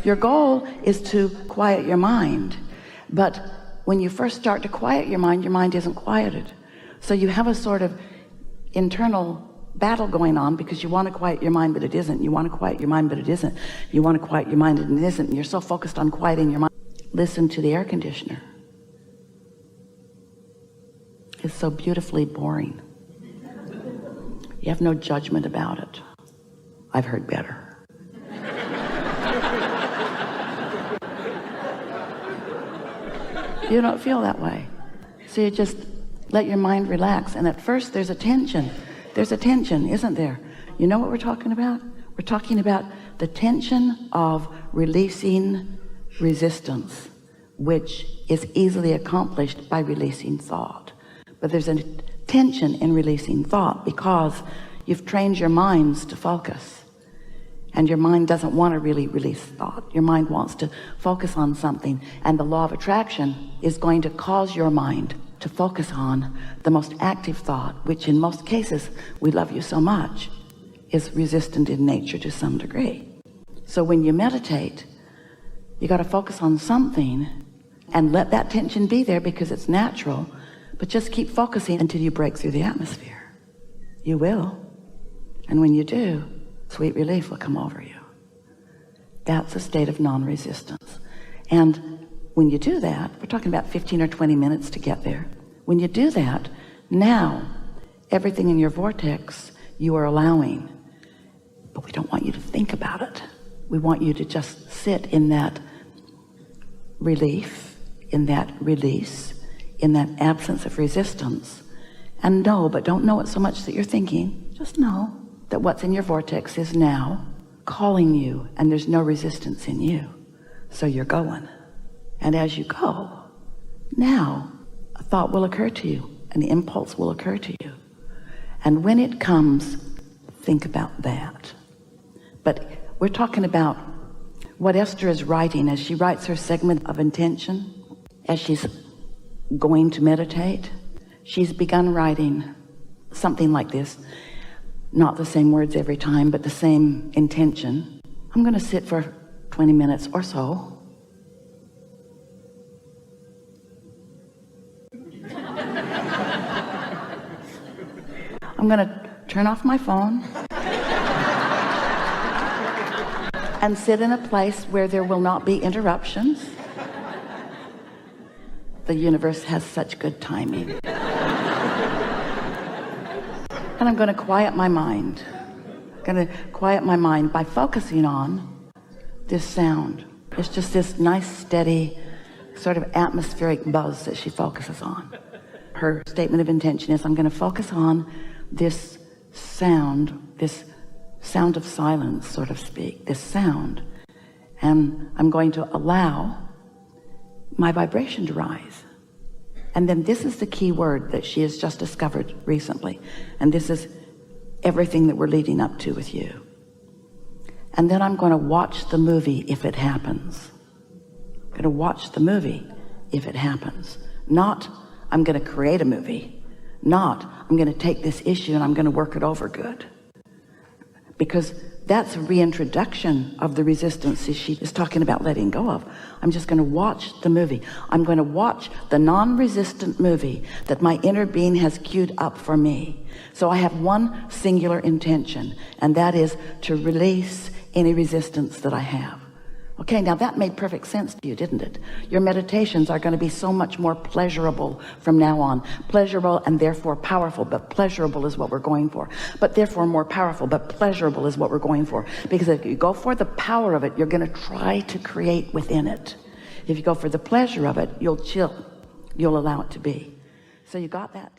your goal is to quiet your mind. But when you first start to quiet your mind isn't quieted. So you have a sort of internal battle going on, because you want to quiet your mind but it isn't. You want to quiet your mind but it isn't. You want to quiet your mind and it isn't. And you're so focused on quieting your mind. Listen to the air conditioner. It's so beautifully boring. You have no judgment about it. I've heard better. You don't feel that way. So you just let your mind relax. And at first there's a tension. There's a tension, isn't there? You know what we're talking about? We're talking about the tension of releasing resistance, which is easily accomplished by releasing thought. But there's a tension in releasing thought because you've trained your minds to focus. And your mind doesn't want to really release thought. Your mind wants to focus on something. And the law of attraction is going to cause your mind to focus on the most active thought, which in most cases, we love you so much, is resistant in nature to some degree. So when you meditate, you got to focus on something and let that tension be there because it's natural, but just keep focusing until you break through the atmosphere. You will. And when you do, sweet relief will come over you. That's a state of non-resistance. And when you do that, we're talking about 15 or 20 minutes to get there. When you do that, now everything in your vortex you are allowing, but we don't want you to think about it. We want you to just sit in that relief, in that release, in that absence of resistance, and know, but don't know it so much that you're thinking. Just know that what's in your vortex is now calling you, and there's no resistance in you. So you're going. And as you go, now a thought will occur to you, an impulse will occur to you. And when it comes, think about that. But we're talking about what Esther is writing as she writes her segment of intention, as she's going to meditate. She's begun writing something like this. Not the same words every time, but the same intention. I'm going to sit for 20 minutes or so. I'm going to turn off my phone and sit in a place where there will not be interruptions. The universe has such good timing. And I'm going to quiet my mind. I'm going to quiet my mind by focusing on this sound. It's just this nice, steady, sort of atmospheric buzz that she focuses on. Her statement of intention is, I'm going to focus on this sound of silence, so to speak, this sound. And I'm going to allow my vibration to rise. And then this is the key word that she has just discovered recently. And this is everything that we're leading up to with you. And then I'm going to watch the movie if it happens. I'm going to watch the movie if it happens. Not, I'm going to create a movie. Not, I'm going to take this issue and I'm going to work it over good. Because that's a reintroduction of the resistance she is talking about letting go of. I'm just going to watch the movie. I'm going to watch the non-resistant movie that my inner being has queued up for me. So I have one singular intention, and that is to release any resistance that I have. Okay, now that made perfect sense to you, didn't it? Your meditations are going to be so much more pleasurable from now on. Pleasurable and therefore powerful, but pleasurable is what we're going for. But therefore more powerful, but pleasurable is what we're going for. Because if you go for the power of it, you're going to try to create within it. If you go for the pleasure of it, you'll chill. You'll allow it to be. So you got that?